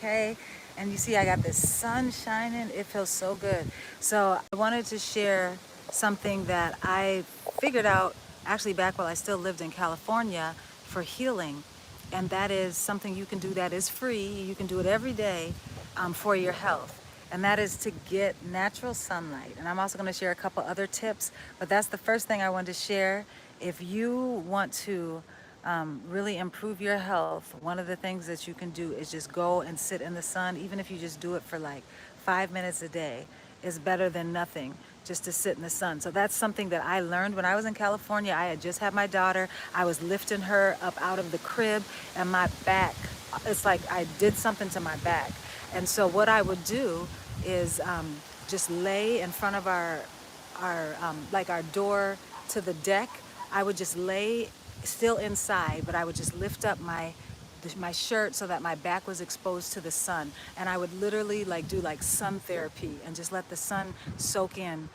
okay? And you see I got this sun shining. It feels so good. So I wanted to share something that I figured out actually back while I still lived in California for healing. And that is something you can do that is free. You can do it every day for your health. And that is to get natural sunlight. And I'm also going to share a couple other tips, but that's the first thing I wanted to share. If you want to really improve your health, one of the things that you can do is just go and sit in the sun, even if you just do it for like 5 minutes a day, is better than nothing, just to sit in the sun. So that's something that I learned when I was in California. I had just had my daughter. I was lifting her up out of the crib, and my back, it's like I did something to my back. And so what I would do is just lay in front of our door to the deck. I would just lay still inside, but I would just lift up my shirt so that my back was exposed to the sun, and I would literally like do like sun therapy and just let the sun soak in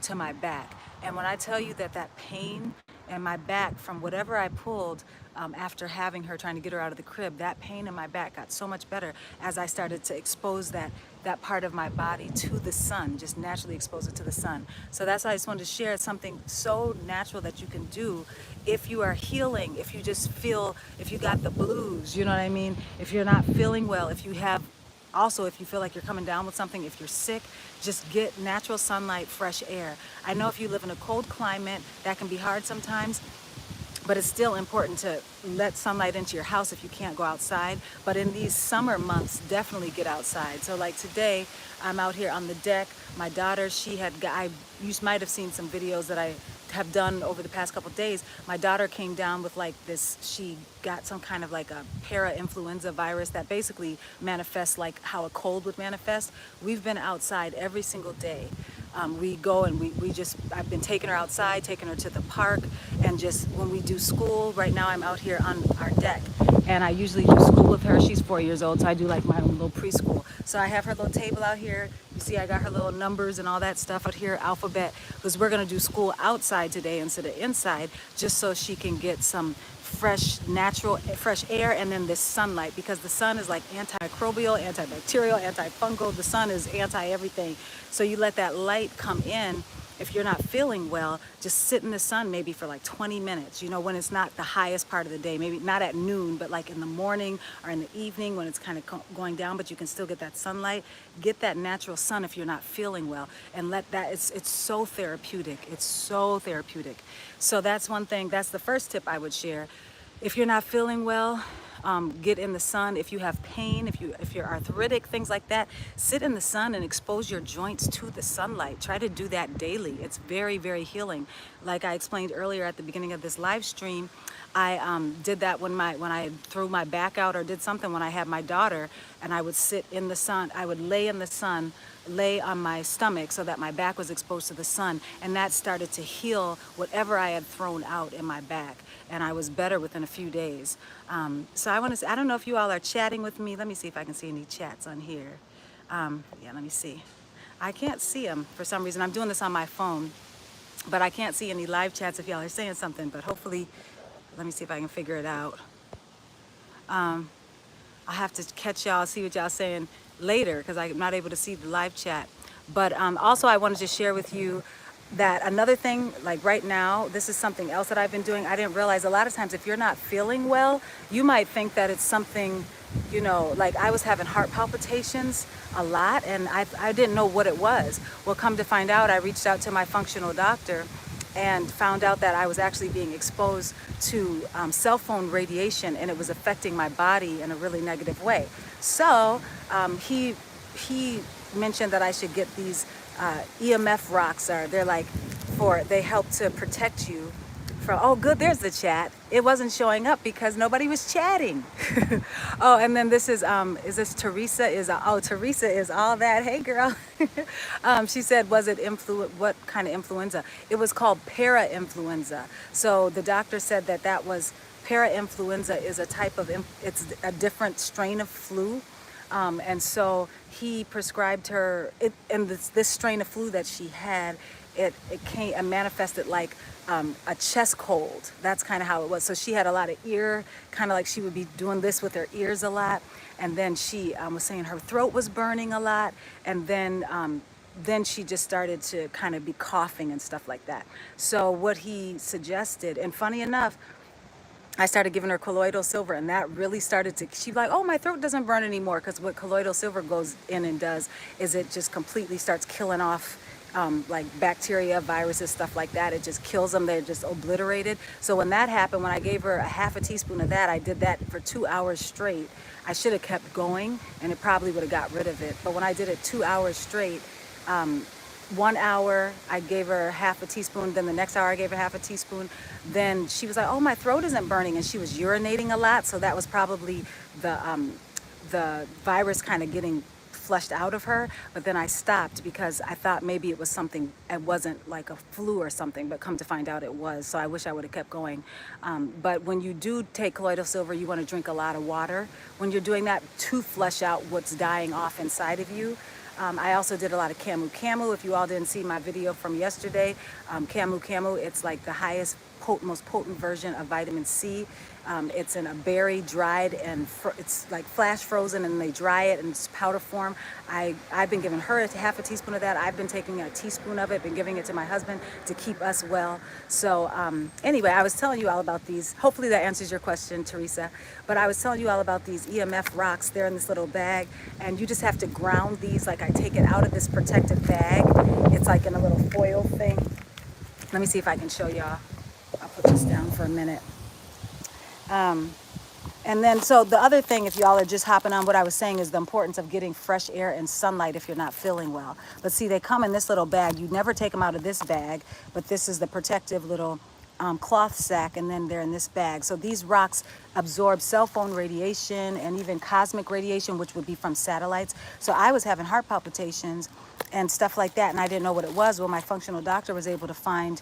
to my back. And when I tell you that that pain in my back from whatever I pulled after having her, trying to get her out of the crib, that pain in my back got so much better as I started to expose that part of my body to the sun, just naturally expose it to the sun. So that's why I just wanted to share something so natural that you can do if you are healing, if you just feel, if you got the blues, you know what I mean? If you're not feeling well, if you have, also if you feel like you're coming down with something, if you're sick, just get natural sunlight, fresh air. I know if you live in a cold climate, that can be hard sometimes, but it's still important to let sunlight into your house if you can't go outside. But in these summer months, definitely get outside. So like today, I'm out here on the deck. My daughter, you might have seen some videos that I have done over the past couple of days. My daughter came down with like this, she got some kind of like a para-influenza virus that basically manifests like how a cold would manifest. We've been outside every single day. We go and I've been taking her outside, taking her to the park, and just when we do school, right now I'm out here on our deck, and I usually do school with her. She's 4 years old, so I do like my own little preschool. So I have her little table out here. You see I got her little numbers and all that stuff out here, alphabet, because we're gonna do school outside today instead of inside, just so she can get some fresh, natural, fresh air, and then this sunlight, because the sun is like antimicrobial, antibacterial, antifungal. The sun is anti-everything. So you let that light come in. If you're not feeling well, just sit in the sun maybe for like 20 minutes, you know, when it's not the highest part of the day, maybe not at noon, but like in the morning or in the evening when it's kind of going down, but you can still get that sunlight. Get that natural sun if you're not feeling well, and let that, it's so therapeutic. It's so therapeutic. So that's one thing. That's the first tip I would share. If you're not feeling well, get in the sun. If you have pain, if you're arthritic, things like that, sit in the sun and expose your joints to the sunlight. Try to do that daily. It's very, very healing. Like I explained earlier at the beginning of this live stream, I did that when I threw my back out or did something when I had my daughter, and I would sit in the sun. I would lay in the sun, lay on my stomach so that my back was exposed to the sun, and that started to heal whatever I had thrown out in my back, and I was better within a few days. So I don't know if you all are chatting with me. Let me see if I can see any chats on here. Yeah, let me see. I can't see them for some reason. I'm doing this on my phone, but I can't see any live chats if y'all are saying something, but hopefully, let me see if I can figure it out. I'll have to catch y'all, see what y'all saying later, because I'm not able to see the live chat. But also I wanted to share with you that another thing, like right now, this is something else that I've been doing. I didn't realize a lot of times if you're not feeling well, you might think that it's something, you know, like I was having heart palpitations a lot, and I didn't know what it was. Well, come to find out, I reached out to my functional doctor and found out that I was actually being exposed to cell phone radiation, and it was affecting my body in a really negative way. So he mentioned that I should get these EMF rocks. They're like they help to protect you from, oh good, there's the chat. It wasn't showing up because nobody was chatting. Oh, and then this is this Teresa Teresa is all that. Hey girl. She said, was it what kind of influenza? It was called para-influenza. So the doctor said that was para-influenza is a type of, it's a different strain of flu. And so he prescribed her, and this strain of flu that she had it manifested like a chest cold. That's kind of how it was. So she had a lot of ear, kind of like she would be doing this with her ears a lot. And then she was saying her throat was burning a lot. And then she just started to kind of be coughing and stuff like that. So what he suggested, and funny enough, I started giving her colloidal silver, and that really started to, she'd be like, oh, my throat doesn't burn anymore, because what colloidal silver goes in and does is it just completely starts killing off like bacteria, viruses, stuff like that. It just kills them. They're just obliterated. So when that happened, when I gave her a half a teaspoon of that, I did that for 2 hours straight. I should have kept going, and it probably would have got rid of it. But when I did it 2 hours straight, 1 hour I gave her half a teaspoon, then the next hour I gave her half a teaspoon. Then she was like, oh, my throat isn't burning, and she was urinating a lot. So that was probably the virus kind of getting flushed out of her. But then I stopped because I thought maybe it was something, it wasn't like a flu or something, but come to find out it was. So I wish I would have kept going. But when you do take colloidal silver, you want to drink a lot of water when you're doing that to flush out what's dying off inside of you. I also did a lot of camu camu. If you all didn't see my video from yesterday, camu camu, it's like the highest, most potent version of vitamin C. It's in a berry, dried, and it's like flash frozen, and they dry it in it's powder form. I've been giving her half a teaspoon of that. I've been taking a teaspoon of it, been giving it to my husband to keep us well. So anyway, I was telling you all about these. Hopefully that answers your question, Teresa. But I was telling you all about these EMF rocks. They're in this little bag, and you just have to ground these. Like I take it out of this protective bag. It's like in a little foil thing. Let me see if I can show y'all. I'll put this down for a minute. And then, so the other thing, if y'all are just hopping on, what I was saying is the importance of getting fresh air and sunlight if you're not feeling well. But see, they come in this little bag. You never take them out of this bag, but this is the protective little cloth sack, and then they're in this bag. So these rocks absorb cell phone radiation and even cosmic radiation, which would be from satellites. So I was having heart palpitations and stuff like that, and I didn't know what it was. Well, my functional doctor was able to find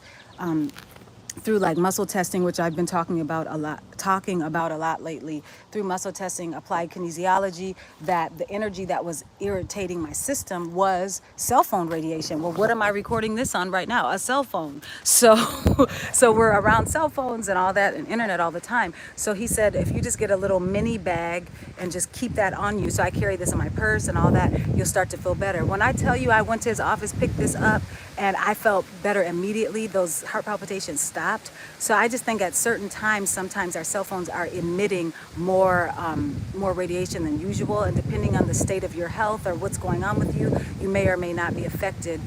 through like muscle testing, which I've been talking about a lot lately, through muscle testing, applied kinesiology, that the energy that was irritating my system was cell phone radiation. Well, what am I recording this on right now? A cell phone. So so we're around cell phones and all that and internet all the time. So he said, if you just get a little mini bag and just keep that on you, so I carry this in my purse and all that, you'll start to feel better. When I tell you I went to his office, picked this up, and I felt better immediately, those heart palpitations stopped. So I just think at certain times, sometimes our cell phones are emitting more radiation than usual, and depending on the state of your health or what's going on with you, you may or may not be affected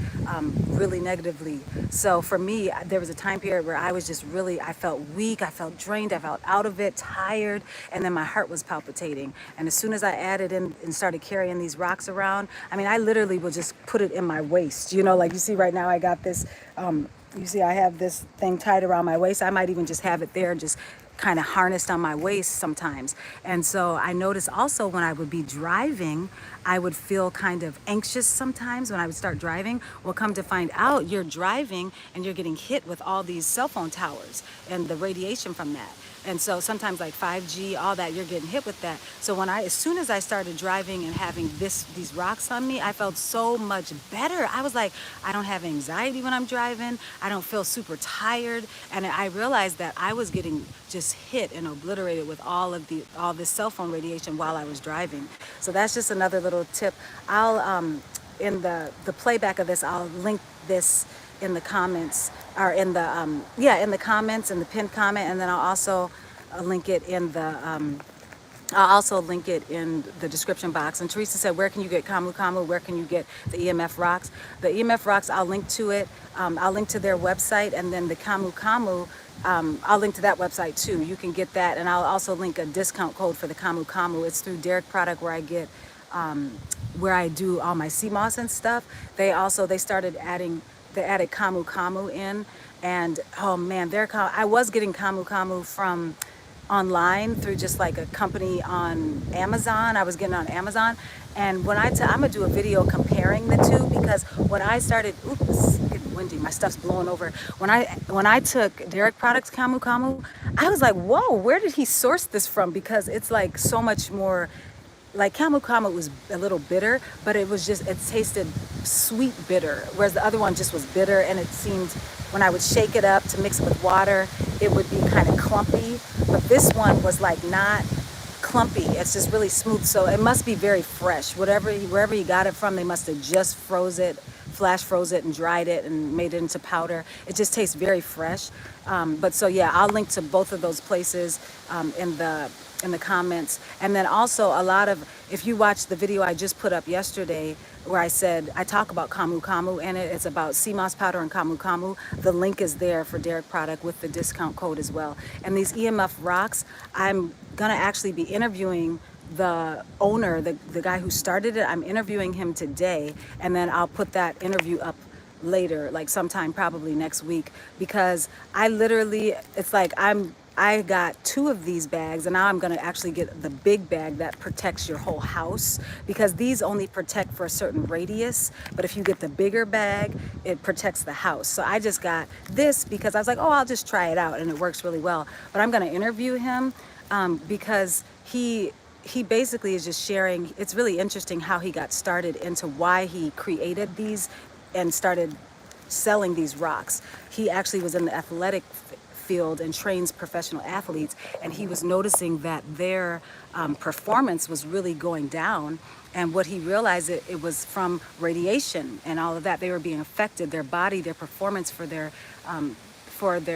really negatively. So for me, there was a time period where I was just really, I felt weak, I felt drained, I felt out of it, tired, and then my heart was palpitating. And as soon as I added in and started carrying these rocks around, I mean, I literally would just put it in my waist, you know, like you see right now I got this, you see I have this thing tied around my waist. I might even just have it there, just kind of harnessed on my waist sometimes. And so I noticed also when I would be driving, I would feel kind of anxious sometimes when I would start driving. Well, come to find out, you're driving and you're getting hit with all these cell phone towers and the radiation from that. And so sometimes like 5G, all that, you're getting hit with that. So as soon as I started driving and having these rocks on me, I felt so much better. I was like, I don't have anxiety when I'm driving. I don't feel super tired. And I realized that I was getting just hit and obliterated with all this cell phone radiation while I was driving. So that's just another little tip. I'll, in the playback of this, I'll link this in the comments, or in the in the comments, in the pinned comment, and then I'll also link it in the description box. And Teresa said, where can you get Camu Camu? Where can you get the EMF rocks? The EMF rocks, I'll link to it. I'll link to their website, and then the Camu Camu, I'll link to that website too. You can get that, and I'll also link a discount code for the Camu Camu. It's through Derek Product, where I get where I do all my CMOS and stuff. They added Camu Camu in, and oh man, I was getting Camu Camu from online through just like a company on Amazon. I was getting on Amazon, and when I'm gonna do a video comparing the two, because when I started, oops, it's getting windy, my stuff's blowing over. When I took Derek Products Camu Camu, I was like, whoa, where did he source this from? Because it's like so much more like camu camu was a little bitter, but it was just, it tasted sweet bitter, whereas the other one just was bitter, and it seemed when I would shake it up to mix it with water, it would be kind of clumpy. But this one was like not clumpy. It's just really smooth. So it must be very fresh. Wherever he got it from, they must have just flash froze it and dried it and made it into powder. It just tastes very fresh. But so yeah, I'll link to both of those places in the comments. And then also a lot of, if you watch the video I just put up yesterday where I talk about camu camu in it. It's about sea moss powder and camu camu. The link is there for Derek product with the discount code as well. And these EMF rocks, I'm gonna actually be interviewing the owner, the guy who started it. I'm interviewing him today, and then I'll put that interview up later, like sometime probably next week, because I literally, it's like I got 2 of these bags, and now I'm gonna actually get the big bag that protects your whole house, because these only protect for a certain radius, but if you get the bigger bag, it protects the house. So I just got this because I was like, oh, I'll just try it out, and it works really well. But I'm gonna interview him because he basically is just sharing. It's really interesting how he got started into why he created these and started selling these rocks. He actually was in the athletic field and trains professional athletes, and he was noticing that their performance was really going down. And what he realized, it was from radiation and all of that. They were being affected. Their body, their performance for their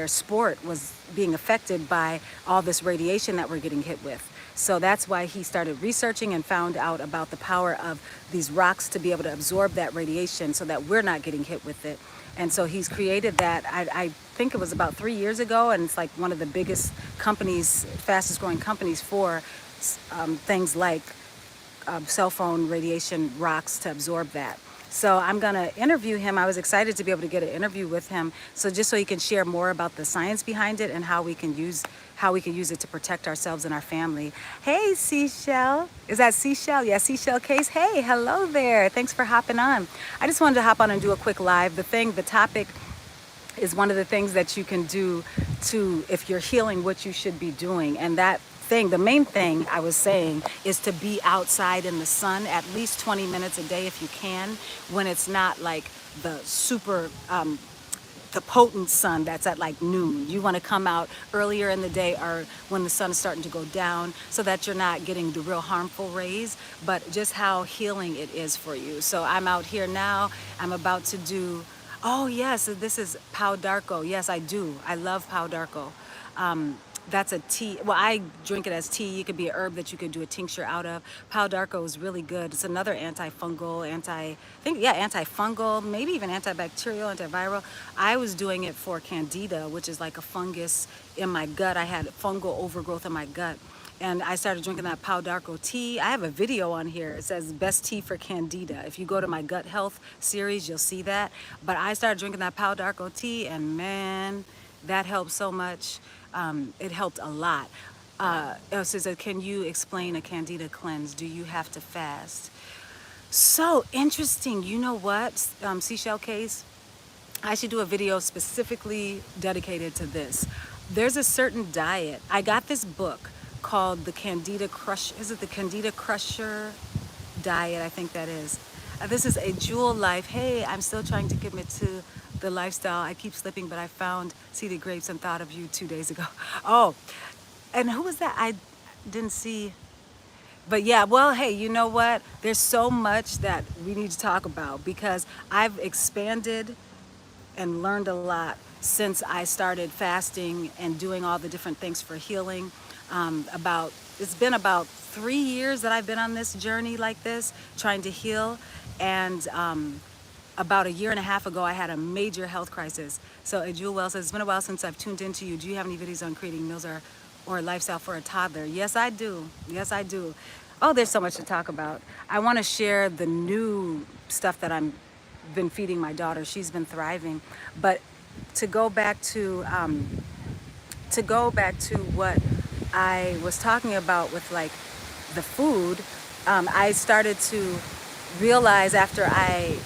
sport was being affected by all this radiation that we're getting hit with. So that's why he started researching and found out about the power of these rocks to be able to absorb that radiation so that we're not getting hit with it. And so he's created that. I think it was about 3 years ago, and it's like one of the biggest companies, fastest growing companies for things like cell phone radiation rocks to absorb that. So I'm gonna interview him. I was excited to be able to get an interview with him. So just so he can share more about the science behind it and how we can use it to protect ourselves and our family. Hey, Seashell. Is that Seashell? Yeah, Seashell Case. Hey, hello there. Thanks for hopping on. I just wanted to hop on and do a quick live. The topic is one of the things that you can do if you're healing, what you should be doing. And the main thing I was saying is to be outside in the sun at least 20 minutes a day if you can, when it's not like the super, the potent sun that's at like noon. You want to come out earlier in the day or when the sun is starting to go down so that you're not getting the real harmful rays, but just how healing it is for you. So I'm out here now. I'm about to do, oh yes, this is Pau d'Arco. Yes, I do. I love Pau d'Arco. That's a tea. Well, I drink it as tea. It could be an herb that you could do a tincture out of. Pau d'Arco is really good. It's another antifungal, antifungal, maybe even antibacterial, antiviral. I was doing it for candida, which is like a fungus in my gut. I had fungal overgrowth in my gut. And I started drinking that Pau d'Arco tea. I have a video on here. It says best tea for candida. If you go to my gut health series, you'll see that. But I started drinking that Pau d'Arco tea, and man, that helped so much. It helped a lot. It says, can you explain a candida cleanse? Do you have to fast? So interesting. You know what, Seashell Case? I should do a video specifically dedicated to this. There's a certain diet. I got this book called the Candida Crush. Is it the Candida Crusher diet? I think that is. This is a Jewel Life. Hey, I'm still trying to commit to the lifestyle. I keep slipping, but I found seeded grapes and thought of you 2 days ago. Oh, and who was that? I didn't see. But yeah, well, hey, you know what? There's so much that we need to talk about because I've expanded and learned a lot since I started fasting and doing all the different things for healing. It's been about 3 years that I've been on this journey like this, trying to heal. And about a year and a half ago, I had a major health crisis. So Jewel Wells says, it's been a while since I've tuned into you. Do you have any videos on creating meals or a lifestyle for a toddler? Yes, I do. Yes, I do. Oh, there's so much to talk about. I want to share the new stuff that I've been feeding my daughter. She's been thriving. But to go back to what I was talking about with like the food, I started to realize after I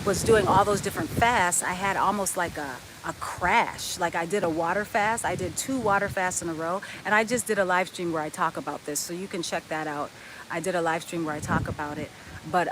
was doing all those different fasts, I had almost like a crash. Like I did a water fast. I did 2 water fasts in a row, and I just did a live stream where I talk about this, so you can check that out. I did a live stream where I talk about it. But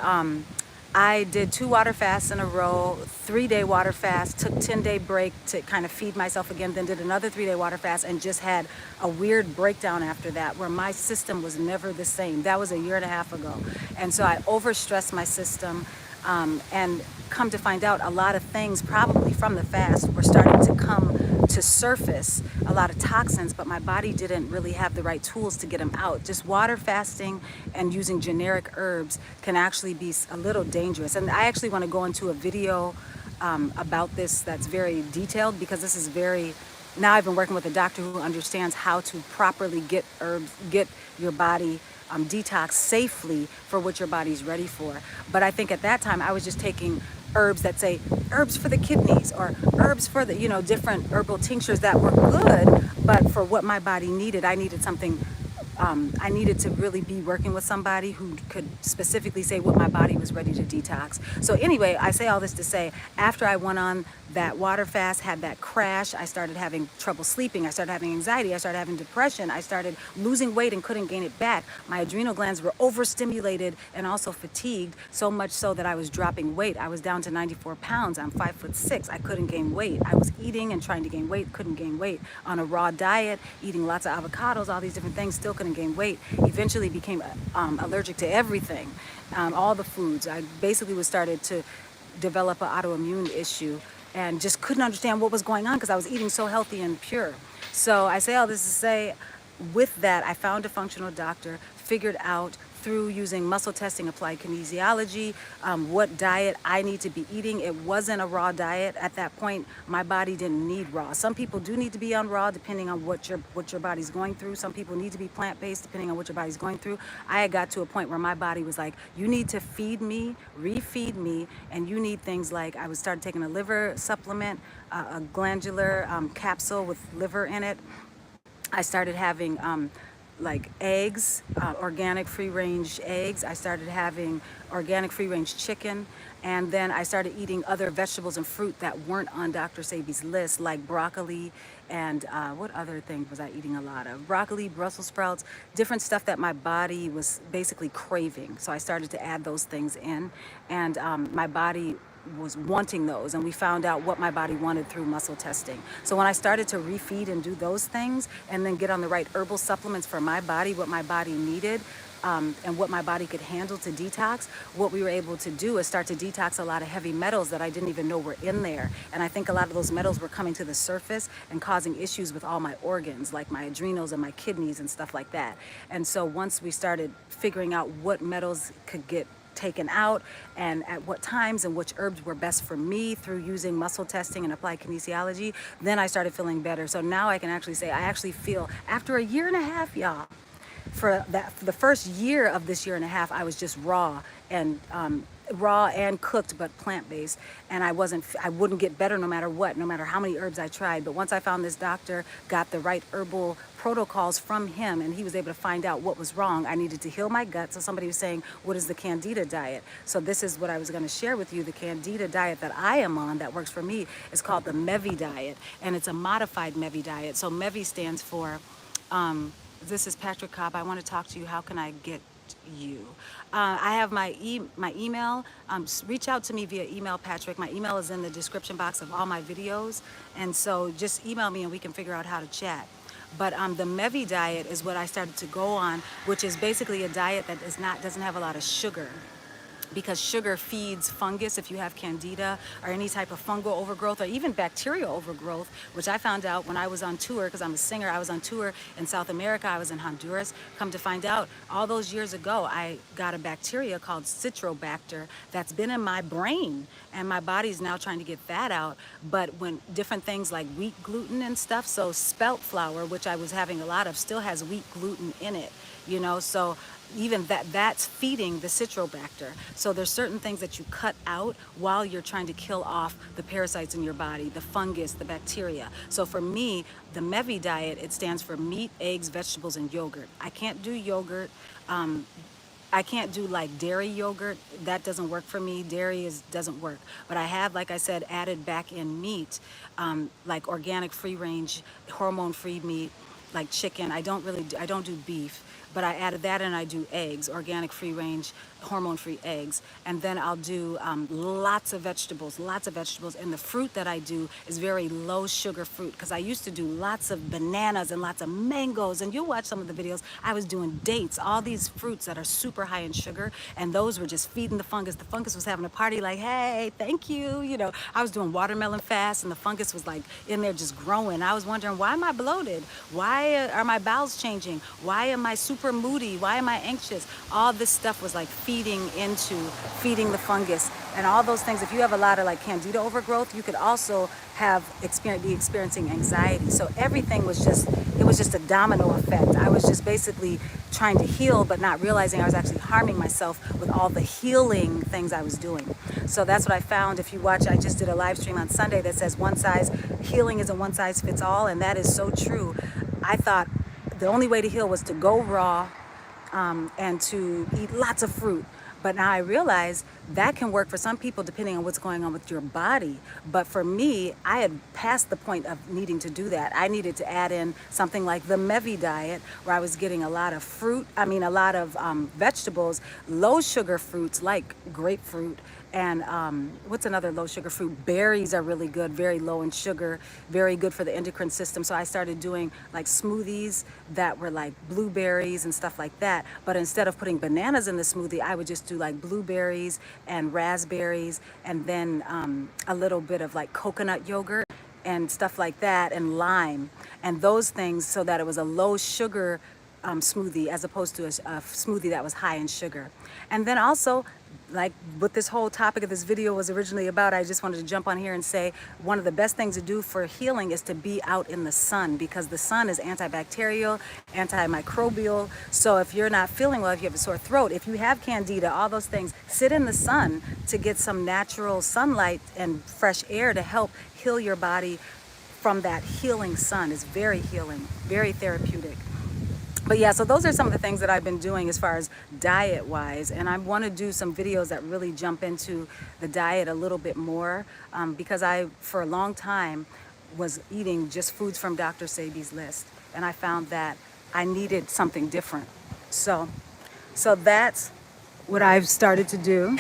I did 2 water fasts in a row, 3-day water fast, took 10-day break to kind of feed myself again, then did another 3-day water fast, and just had a weird breakdown after that where my system was never the same. That was a year and a half ago. And so I overstressed my system, and come to find out a lot of things probably from the fast were starting to come to surface, a lot of toxins, but my body didn't really have the right tools to get them out. Just water fasting and using generic herbs can actually be a little dangerous. And I actually want to go into a video about this that's very detailed, because this is very, now I've been working with a doctor who understands how to properly get herbs, get your body detox safely for what your body's ready for. But I think at that time I was just taking herbs that say herbs for the kidneys, or herbs for the, different herbal tinctures that were good, but for what my body needed, I needed something. I needed to really be working with somebody who could specifically say what my body was ready to detox. So anyway, I say all this to say, after I went on that water fast, had that crash, I started having trouble sleeping, I started having anxiety, I started having depression, I started losing weight and couldn't gain it back. My adrenal glands were overstimulated and also fatigued, so much so that I was dropping weight. I was down to 94 pounds. I'm 5'6". I couldn't gain weight. I was eating and trying to gain weight, couldn't gain weight. On a raw diet, eating lots of avocados, all these different things, still couldn't gain weight. Eventually became allergic to everything, all the foods. I basically was started to develop an autoimmune issue, and just couldn't understand what was going on because I was eating so healthy and pure. So I say all this to say, with that, I found a functional doctor, figured out through using muscle testing, applied kinesiology, what diet I need to be eating. It wasn't a raw diet at that point. My body didn't need raw. Some people do need to be on raw depending on what your body's going through. Some people need to be plant-based depending on what your body's going through. I had got to a point where my body was like, you need to feed me, refeed me, and you need things like, I was started taking a liver supplement, a glandular capsule with liver in it. I started having like eggs, organic free-range eggs. I started having organic free-range chicken. And then I started eating other vegetables and fruit that weren't on Dr. Sebi's list, like broccoli and what other thing was I eating a lot of? Broccoli, Brussels sprouts, different stuff that my body was basically craving. So I started to add those things in, and my body was wanting those, and we found out what my body wanted through muscle testing. So when I started to refeed and do those things and then get on the right herbal supplements for my body, what my body needed, and what my body could handle to detox, what we were able to do is start to detox a lot of heavy metals that I didn't even know were in there. And I think a lot of those metals were coming to the surface and causing issues with all my organs, like my adrenals and my kidneys and stuff like that. And so once we started figuring out what metals could get taken out and at what times and which herbs were best for me through using muscle testing and applied kinesiology, then I started feeling better. So now I can actually say I actually feel, after a year and a half, y'all, for the first year of this year and a half, I was just raw and cooked, but plant-based, and I wouldn't get better no matter what, no matter how many herbs I tried. But once I found this doctor, got the right herbal protocols from him, and he was able to find out what was wrong. I needed to heal my gut. So somebody was saying, what is the candida diet? So this is what I was going to share with you. The candida diet that I am on that works for me is called the Mevi diet, and it's a modified Mevi diet. So Mevi stands for this is Patrick Cobb. I want to talk to you. How can I get you? I have my email. Reach out to me via email, Patrick. My email is in the description box of all my videos. And so just email me and we can figure out how to chat. But the Mevi diet is what I started to go on, which is basically a diet that doesn't have a lot of sugar, because sugar feeds fungus. If you have candida or any type of fungal overgrowth or even bacterial overgrowth, which I found out when I was on tour, because I'm a singer, I was on tour in South America, I was in Honduras. Come to find out, all those years ago, I got a bacteria called Citrobacter that's been in my brain, and my body's now trying to get that out. But when different things like wheat gluten and stuff, so spelt flour, which I was having a lot of, still has wheat gluten in it, so even that's feeding the Citrobacter. So there's certain things that you cut out while you're trying to kill off the parasites in your body, the fungus, the bacteria. So for me, the Mevi diet, it stands for meat, eggs, vegetables, and yogurt. I can't do yogurt. I can't do like dairy yogurt. That doesn't work for me. Dairy doesn't work. But I have, like I said, added back in meat, like organic free range, hormone free meat, like chicken. I don't do beef. but I added that and I do eggs, organic free range, hormone free eggs. And then I'll do lots of vegetables, And the fruit that I do is very low sugar fruit, because I used to do lots of bananas and lots of mangoes. And you'll watch some of the videos, I was doing dates, all these fruits that are super high in sugar. And those were just feeding the fungus. The fungus was having a party like, hey, thank you. You know, I was doing watermelon fast and the fungus was like in there just growing. I was wondering, why am I bloated? Why are my bowels changing? Why am I super moody? Why am I anxious? All this stuff was like feeding the fungus and all those things. If you have a lot of like candida overgrowth, you could also be experiencing anxiety. So everything was just, it was just a domino effect. I was just basically trying to heal, but not realizing I was actually harming myself with all the healing things I was doing. So that's what I found. If you watch, I just did a live stream on Sunday that says healing isn't one size fits all. And that is so true. I thought the only way to heal was to go raw, and to eat lots of fruit. But now I realize that can work for some people depending on what's going on with your body. But for me, I had passed the point of needing to do that. I needed to add in something like the Mevi diet, where I was getting a lot of a lot of vegetables, low sugar fruits like grapefruit, and what's another low sugar fruit? Berries are really good, very low in sugar, very good for the endocrine system. So I started doing like smoothies that were like blueberries and stuff like that. But instead of putting bananas in the smoothie, I would just do like blueberries and raspberries, and then a little bit of like coconut yogurt and stuff like that, and lime and those things, so that it was a low sugar smoothie as opposed to a smoothie that was high in sugar. And then also, like what this whole topic of this video was originally about, I just wanted to jump on here and say one of the best things to do for healing is to be out in the sun, because the sun is antibacterial, antimicrobial. So if you're not feeling well, if you have a sore throat, if you have candida, all those things, sit in the sun to get some natural sunlight and fresh air to help heal your body from that healing sun. Is very healing, very therapeutic. But yeah, so those are some of the things that I've been doing as far as diet wise. And I want to do some videos that really jump into the diet a little bit more, because I, for a long time, was eating just foods from Dr. Sebi's list. And I found that I needed something different. So that's what I've started to do.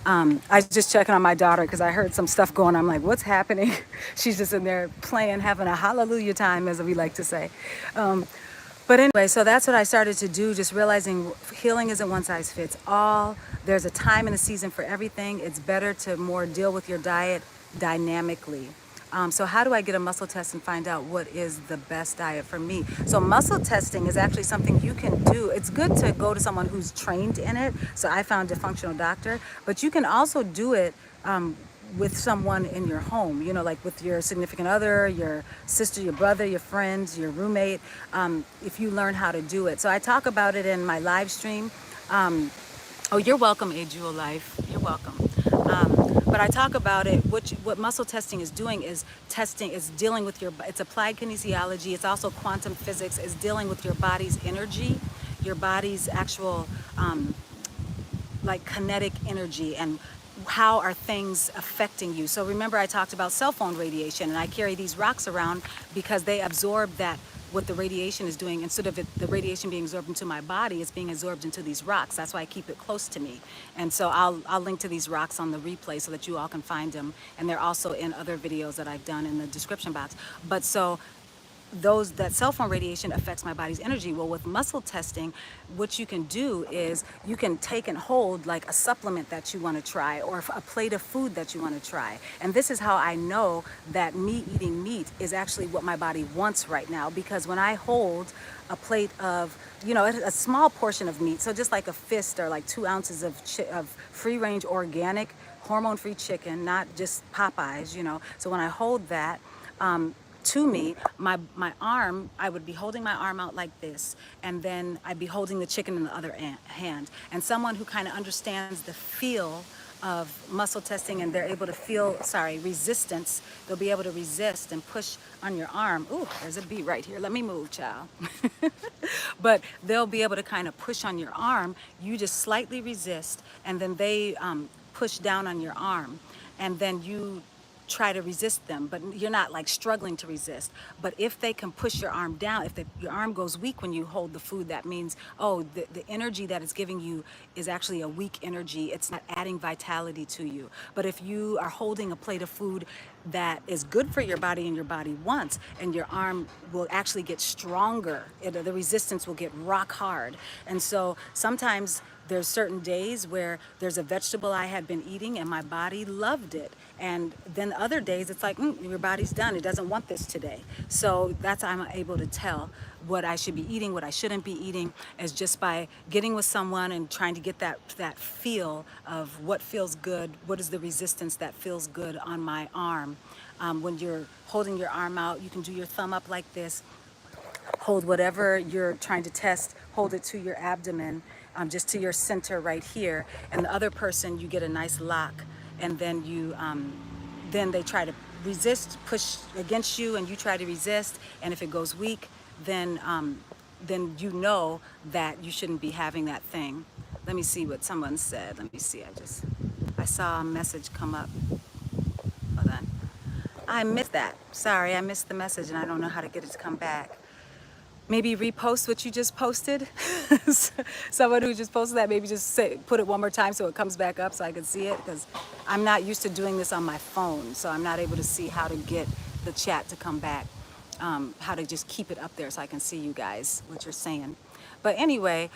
I was just checking on my daughter because I heard some stuff going on. I'm like, what's happening? She's just in there playing, having a hallelujah time, as we like to say. But anyway, so that's what I started to do, just realizing healing isn't one size fits all. There's a time and a season for everything. It's better to more deal with your diet dynamically. So how do I get a muscle test and find out what is the best diet for me? So muscle testing is actually something you can do. It's good to go to someone who's trained in it. So I found a functional doctor, but you can also do it with someone in your home, you know, like with your significant other, your sister, your brother, your friends, your roommate, if you learn how to do it. So I talk about it in my live stream. Oh, you're welcome, A Jewel Life. You're welcome. But I talk about it. What muscle testing is doing is dealing with it's applied kinesiology. It's also quantum physics. It's dealing with your body's energy, your body's actual like kinetic energy, and how are things affecting you. So remember, I talked about cell phone radiation, and I carry these rocks around because they absorb what the radiation is doing. Instead of the radiation being absorbed into my body, it's being absorbed into these rocks. That's why I keep it close to me. And so I'll link to these rocks on the replay so that you all can find them. And they're also in other videos that I've done in the description box. But so that cell phone radiation affects my body's energy. Well, with muscle testing, what you can do is you can take and hold like a supplement that you want to try, or a plate of food that you want to try. And this is how I know that me eating meat is actually what my body wants right now, because when I hold a plate of, you know, a small portion of meat, so just like a fist or like 2 ounces of free range organic hormone free chicken, not just Popeyes, you know. So when I hold that, to me, my arm, I would be holding my arm out like this, and then I'd be holding the chicken in the other hand. And someone who kind of understands the feel of muscle testing, and they're able to feel, resistance, they'll be able to resist and push on your arm. Ooh, there's a bee right here. Let me move, child. But they'll be able to kind of push on your arm. You just slightly resist, and then they push down on your arm. And then you try to resist them, but you're not like struggling to resist. But if they can push your arm down, if your arm goes weak when you hold the food, that means, oh, the energy that it's giving you is actually a weak energy. It's not adding vitality to you. But if you are holding a plate of food that is good for your body and your body wants, and your arm will actually get stronger, the resistance will get rock hard. And so sometimes there's certain days where there's a vegetable I had been eating and my body loved it. And then other days it's like, your body's done. It doesn't want this today. So that's how I'm able to tell what I should be eating, what I shouldn't be eating, is just by getting with someone and trying to get that feel of what feels good, what is the resistance that feels good on my arm. When you're holding your arm out, you can do your thumb up like this. Hold whatever you're trying to test, hold it to your abdomen, just to your center right here. And the other person, you get a nice lock, and then then they try to resist, push against you, and you try to resist. And if it goes weak, then you know that you shouldn't be having that thing. Let me see what someone said. Let me see. I saw a message come up. Hold on. I missed that. Sorry, I missed the message, and I don't know how to get it to come back. Maybe repost what you just posted. Someone who just posted that, maybe just put it one more time so it comes back up so I can see it, because I'm not used to doing this on my phone, so I'm not able to see how to get the chat to come back, how to just keep it up there so I can see you guys, what you're saying. But anyway,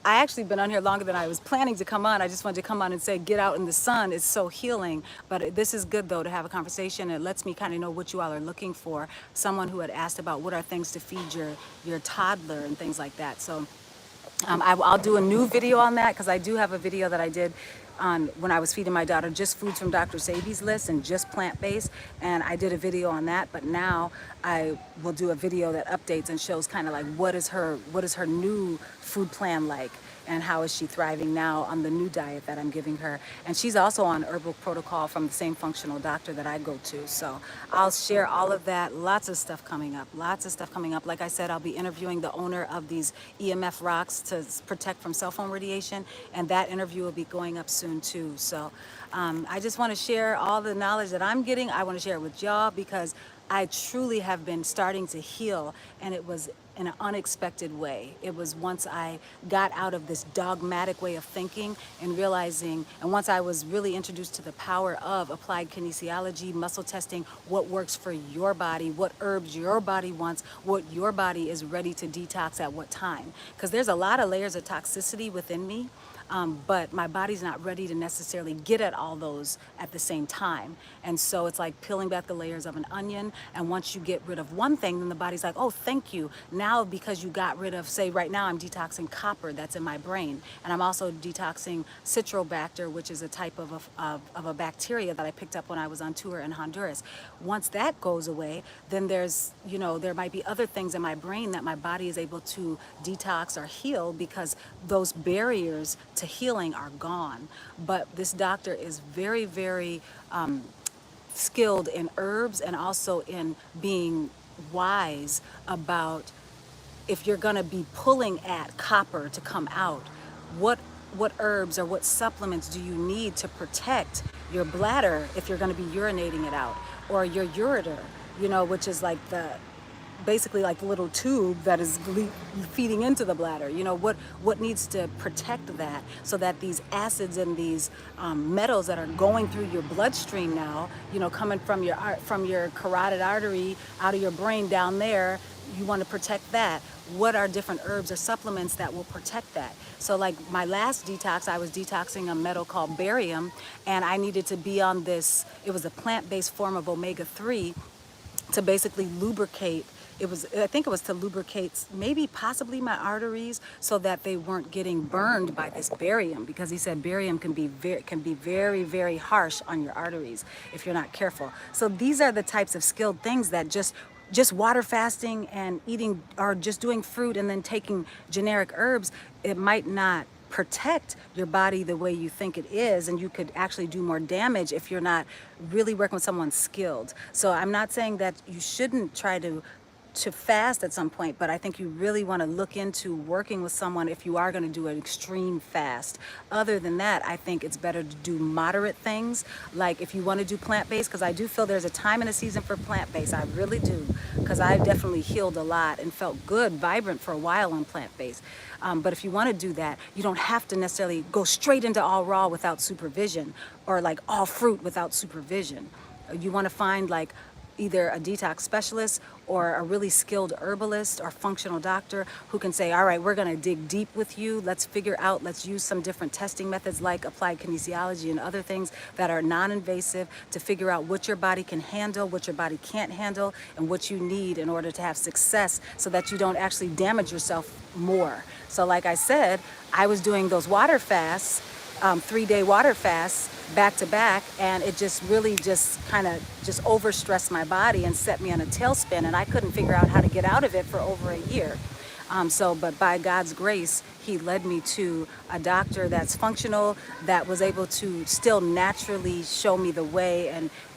I actually been on here longer than I was planning to come on. I just wanted to come on and say, get out in the sun. It's so healing. But this is good, though, to have a conversation. It lets me kind of know what you all are looking for. Someone who had asked about what are things to feed your toddler and things like that. So I'll do a new video on that, because I do have a video that I did on when I was feeding my daughter just foods from Dr. Sebi's list and just plant-based, and I did a video on that. But now I will do a video that updates and shows kind of like what is her new food plan like, and how is she thriving now on the new diet that I'm giving her. And she's also on herbal protocol from the same functional doctor that I go to. So I'll share all of that. Lots of stuff coming up. Like I said, I'll be interviewing the owner of these EMF rocks to protect from cell phone radiation, and that interview will be going up soon too. So I just want to share all the knowledge that I'm getting. I want to share it with y'all, because I truly have been starting to heal, and it was in an unexpected way. It was once I got out of this dogmatic way of thinking and realizing, and once I was really introduced to the power of applied kinesiology, muscle testing, what works for your body, what herbs your body wants, what your body is ready to detox at what time. Because there's a lot of layers of toxicity within me. But my body's not ready to necessarily get at all those at the same time. And so it's like peeling back the layers of an onion. And once you get rid of one thing, then the body's like, oh, thank you. Now, because you got rid of, say right now, I'm detoxing copper that's in my brain. And I'm also detoxing citrobacter, which is a type of a bacteria that I picked up when I was on tour in Honduras. Once that goes away, then there's, there might be other things in my brain that my body is able to detox or heal, because those barriers to healing are gone. But this doctor is very, very skilled in herbs, and also in being wise about, if you're going to be pulling at copper to come out, what herbs or what supplements do you need to protect your bladder if you're going to be urinating it out, or your ureter, which is like basically like the little tube that is feeding into the bladder. What needs to protect that, so that these acids and these metals that are going through your bloodstream now, coming from your carotid artery out of your brain down there, you want to protect that. What are different herbs or supplements that will protect that? So like my last detox, I was detoxing a metal called barium, and I needed to be on this, it was a plant-based form of omega-3 to basically lubricate. I think it was to lubricate possibly my arteries, so that they weren't getting burned by this barium, because he said barium can be very, very harsh on your arteries if you're not careful. So these are the types of skilled things that just water fasting and eating, or just doing fruit and then taking generic herbs, it might not protect your body the way you think it is, and you could actually do more damage if you're not really working with someone skilled. So I'm not saying that you shouldn't try to to fast at some point, but I think you really want to look into working with someone if you are going to do an extreme fast. Other than that, I think it's better to do moderate things, like if you want to do plant-based, because I do feel there's a time and a season for plant-based. I really do, because I've definitely healed a lot and felt good, vibrant for a while on plant-based. But if you want to do that, you don't have to necessarily go straight into all raw without supervision, or like all fruit without supervision. You want to find like either a detox specialist or a really skilled herbalist or functional doctor who can say, all right, we're going to dig deep with you. Let's figure out, let's use some different testing methods like applied kinesiology and other things that are non-invasive to figure out what your body can handle, what your body can't handle, and what you need in order to have success so that you don't actually damage yourself more. So like I said, I was doing those water fasts, 3-day water fasts back to back, and it just really just kind of just overstressed my body and set me on a tailspin, and I couldn't figure out how to get out of it for over a year. But by God's grace, he led me to a doctor that's functional, that was able to still naturally show me the way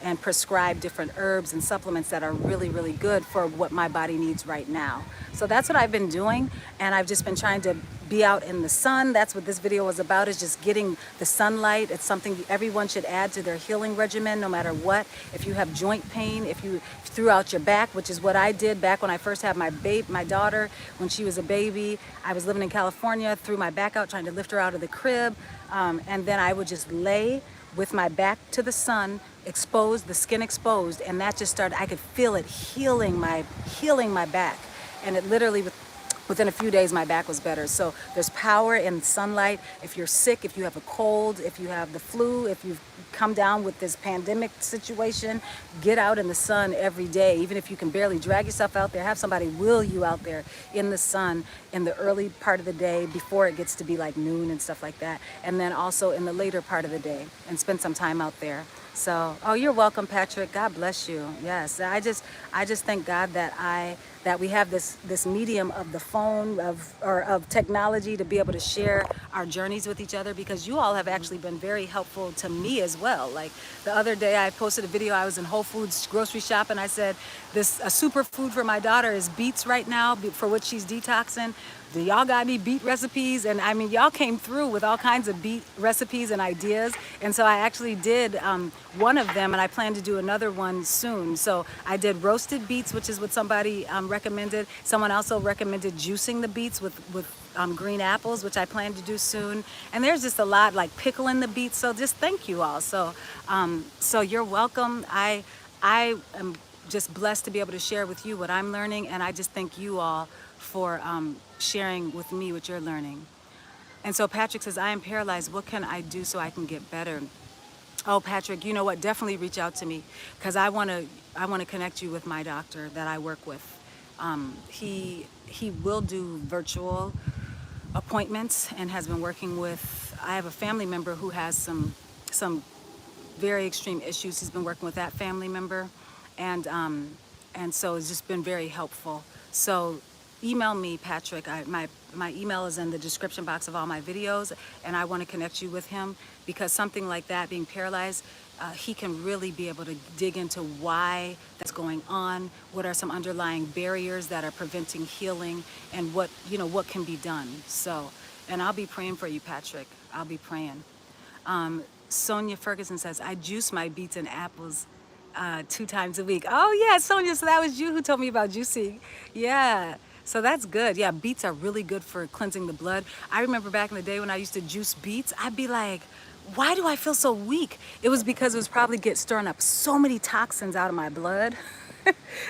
and prescribe different herbs and supplements that are really, really good for what my body needs right now. So that's what I've been doing, and I've just been trying to be out in the sun. That's what this video was about, is just getting the sunlight. It's something everyone should add to their healing regimen, no matter what. If you have joint pain, if you threw out your back, which is what I did back when I first had my daughter, when she was a baby. I was living in California, threw my back out trying to lift her out of the crib, and then I would just lay with my back to the sun, exposed, the skin exposed, and that just started, I could feel it healing my back. And it literally, within a few days, my back was better. So there's power in sunlight. If you're sick, if you have a cold, if you have the flu, if you've come down with this pandemic situation, get out in the sun every day. Even if you can barely drag yourself out there, have somebody wheel you out there in the sun in the early part of the day before it gets to be like noon and stuff like that. And then also in the later part of the day, and spend some time out there. So, oh, you're welcome, Patrick. God bless you. Yes, I just thank God that we have this medium of the phone, of technology, to be able to share our journeys with each other, because you all have actually been very helpful to me as well. Like the other day, I posted a video. I was in Whole Foods grocery shop, and I said a superfood for my daughter is beets right now, for which she's detoxing. Do y'all got any beet recipes? And I mean, y'all came through with all kinds of beet recipes and ideas. And so I actually did one of them, and I plan to do another one soon. So I did roasted beets, which is what somebody recommended. Someone also recommended juicing the beets with green apples, which I plan to do soon. And there's just a lot, like pickling the beets. So just thank you all. So you're welcome. I am just blessed to be able to share with you what I'm learning, and I just thank you all for sharing with me what you're learning. And so Patrick says, I am paralyzed. What can I do so I can get better? Oh, Patrick, you know what? Definitely reach out to me, because I want to connect you with my doctor that I work with. He will do virtual appointments and has been working with. I have a family member who has some very extreme issues. He's been working with that family member, and so it's just been very helpful. So email me, Patrick. My email is in the description box of all my videos, and I want to connect you with him, because something like that, being paralyzed, he can really be able to dig into why that's going on, what are some underlying barriers that are preventing healing, and what can be done. So, and I'll be praying for you, Patrick. I'll be praying. Sonia Ferguson says, I juice my beets and apples 2 times a week. Oh yeah, Sonia, so that was you who told me about juicing. Yeah. So that's good. Yeah, beets are really good for cleansing the blood. I remember back in the day when I used to juice beets, I'd be like, why do I feel so weak? It was because it was probably stirring up so many toxins out of my blood.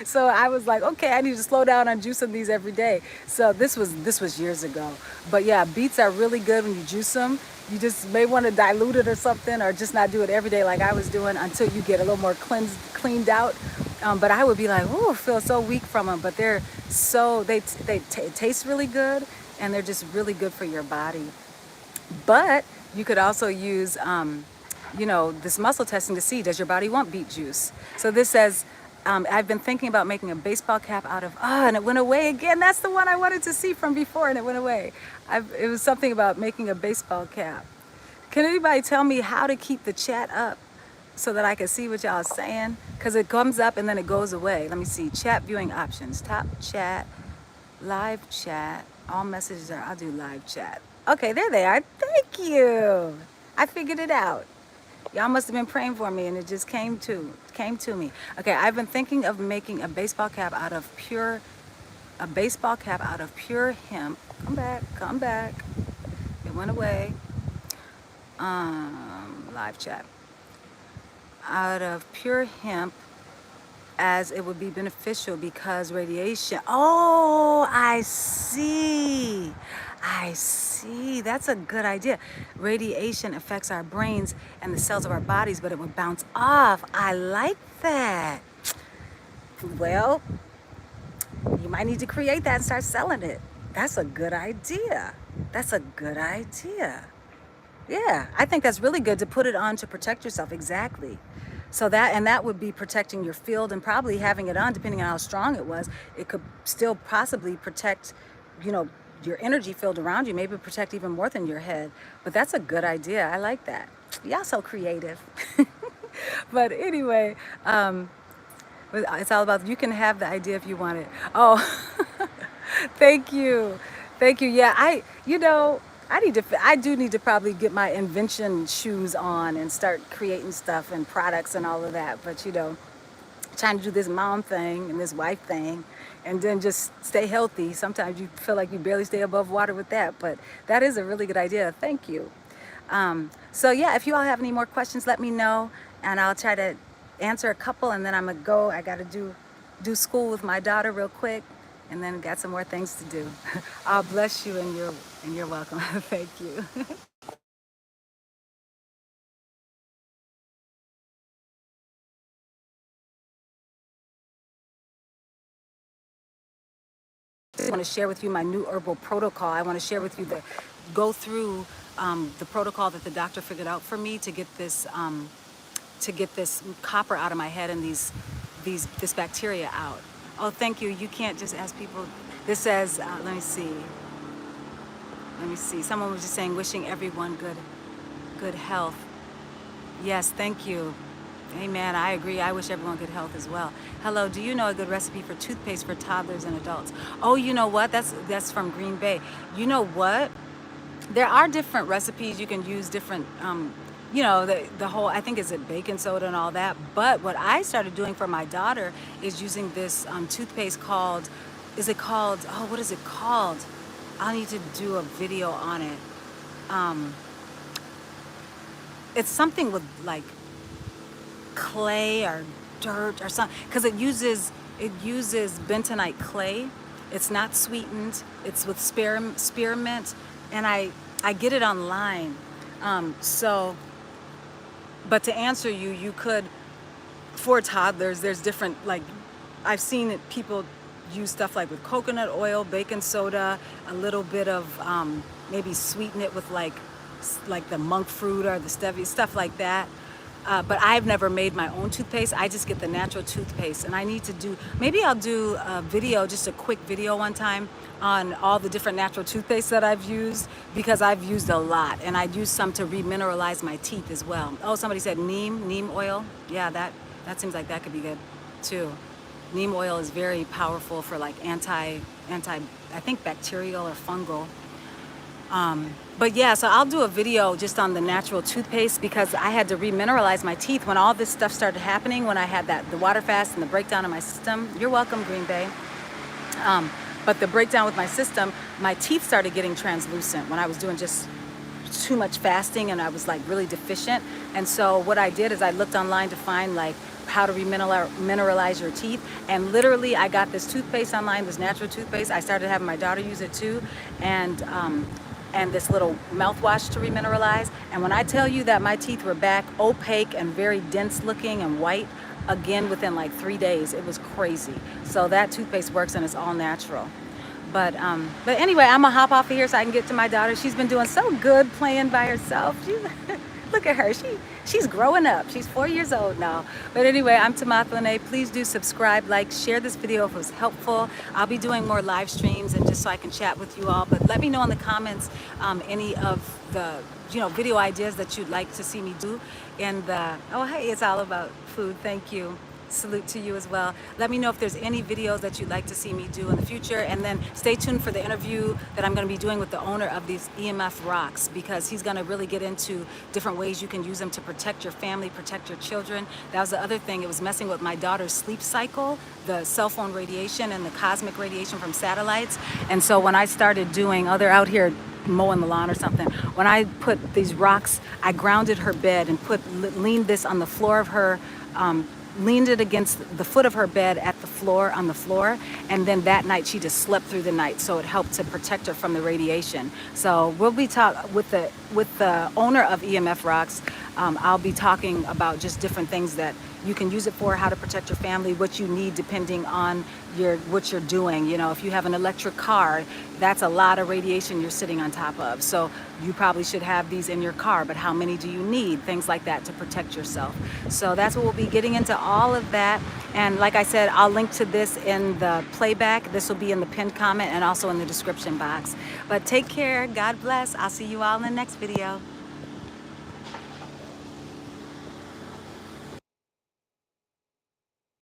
So I was like, okay, I need to slow down on juicing these every day. So this was years ago. But yeah, beets are really good when you juice them. You just may want to dilute it or something, or just not do it every day like I was doing, until you get a little more cleaned out. But I would be like, oh, feel so weak from them. But they taste really good, and they're just really good for your body. But you could also use, this muscle testing to see, does your body want beet juice? So this says, I've been thinking about making a baseball cap out of, and it went away again. That's the one I wanted to see from before, and it went away. It was something about making a baseball cap. Can anybody tell me how to keep the chat up? so that I can see what y'all are saying, because it comes up and then it goes away. Let me see. Chat viewing options. Top chat, live chat. All messages are, I'll do live chat. Okay, there they are. Thank you. I figured it out. Y'all must have been praying for me and it just came to me. Okay, I've been thinking of making a baseball cap out of pure hemp. Come back. It went away. Live chat. Out of pure hemp, as it would be beneficial because radiation. Oh, I see. That's a good idea. Radiation affects our brains and the cells of our bodies, but it would bounce off. I like that. Well, you might need to create that and start selling it. That's a good idea. Yeah, I think that's really good to put it on to protect yourself. Exactly. So that would be protecting your field, and probably having it on, depending on how strong it was, it could still possibly protect, your energy field around you, maybe protect even more than your head. But that's a good idea. I like that. Y'all so creative. But anyway, it's all about, you can have the idea if you want it. Oh, thank you. Yeah, I do need to probably get my invention shoes on and start creating stuff and products and all of that. But trying to do this mom thing and this wife thing, and then just stay healthy. Sometimes you feel like you barely stay above water with that, but that is a really good idea. Thank you. So yeah, if you all have any more questions, let me know, and I'll try to answer a couple, and then I'm gonna go. I gotta do school with my daughter real quick, and then got some more things to do. I'll bless you, and you're welcome. Thank you. I want to share with you my new herbal protocol. I want to share with you go through the protocol that the doctor figured out for me to get this copper out of my head and this bacteria out. Oh, thank you. You can't just ask people. This says, let me see. Someone was just saying, wishing everyone good health. Yes, thank you. Amen. I agree. I wish everyone good health as well. Hello. Do you know a good recipe for toothpaste for toddlers and adults? Oh, you know what? That's from Green Bay. You know what? There are different recipes. You can use different, the whole, I think, is it baking soda and all that. But what I started doing for my daughter is using this toothpaste called, what is it called? I'll need to do a video on it. It's something with like clay or dirt or something, because it uses bentonite clay. It's not sweetened. It's with spearmint, and I get it online. But to answer you could, for toddlers, there's different, like, I've seen it, people use stuff like with coconut oil, baking soda, a little bit of maybe sweeten it with like the monk fruit or the stevia, stuff like that. But I've never made my own toothpaste. I just get the natural toothpaste, and I need to maybe I'll do a video, just a quick video one time on all the different natural toothpaste that I've used, because I've used a lot, and I use some to remineralize my teeth as well. Oh, somebody said neem oil. Yeah, that seems like that could be good too. Neem oil is very powerful for like anti I think bacterial or fungal. But yeah, so I'll do a video just on the natural toothpaste, because I had to remineralize my teeth when all this stuff started happening, when I had the water fast and the breakdown of my system. You're welcome, Green Bay. But the breakdown with my system, my teeth started getting translucent when I was doing just too much fasting, and I was like really deficient. And so what I did is I looked online to find like how to remineralize your teeth, and literally I got this toothpaste online, this natural toothpaste. I started having my daughter use it too, and this little mouthwash to remineralize. And when I tell you that my teeth were back opaque and very dense looking and white again within like 3 days, it was crazy. So that toothpaste works, and it's all natural. But anyway, I'm gonna hop off of here so I can get to my daughter. She's been doing so good playing by herself. Look at her. She's growing up. She's 4 years old now. But anyway, I'm Timotha Lanae. Please do subscribe, like, share this video if it was helpful. I'll be doing more live streams, and just so I can chat with you all. But let me know in the comments any of the video ideas that you'd like to see me do. And oh, hey, it's all about food. Thank you. Salute to you as well. Let me know if there's any videos that you'd like to see me do in the future, and then stay tuned for the interview that I'm going to be doing with the owner of these EMF rocks, because he's going to really get into different ways you can use them to protect your family, protect your children. That was the other thing. It was messing with my daughter's sleep cycle, the cell phone radiation and the cosmic radiation from satellites. And so when I started doing, oh, they're out here mowing the lawn or something. When I put these rocks, I grounded her bed and leaned this on the floor of her, leaned it against the foot of her bed at the floor, on the floor, and then that night she just slept through the night, so it helped to protect her from the radiation. So we'll be with the owner of EMF Rocks. I'll be talking about just different things that you can use it for, how to protect your family, what you need depending on what you're doing. If you have an electric car, that's a lot of radiation you're sitting on top of. So you probably should have these in your car, but how many do you need? Things like that to protect yourself. So that's what we'll be getting into, all of that. And like I said, I'll link to this in the playback. This will be in the pinned comment and also in the description box. But take care. God bless. I'll see you all in the next video.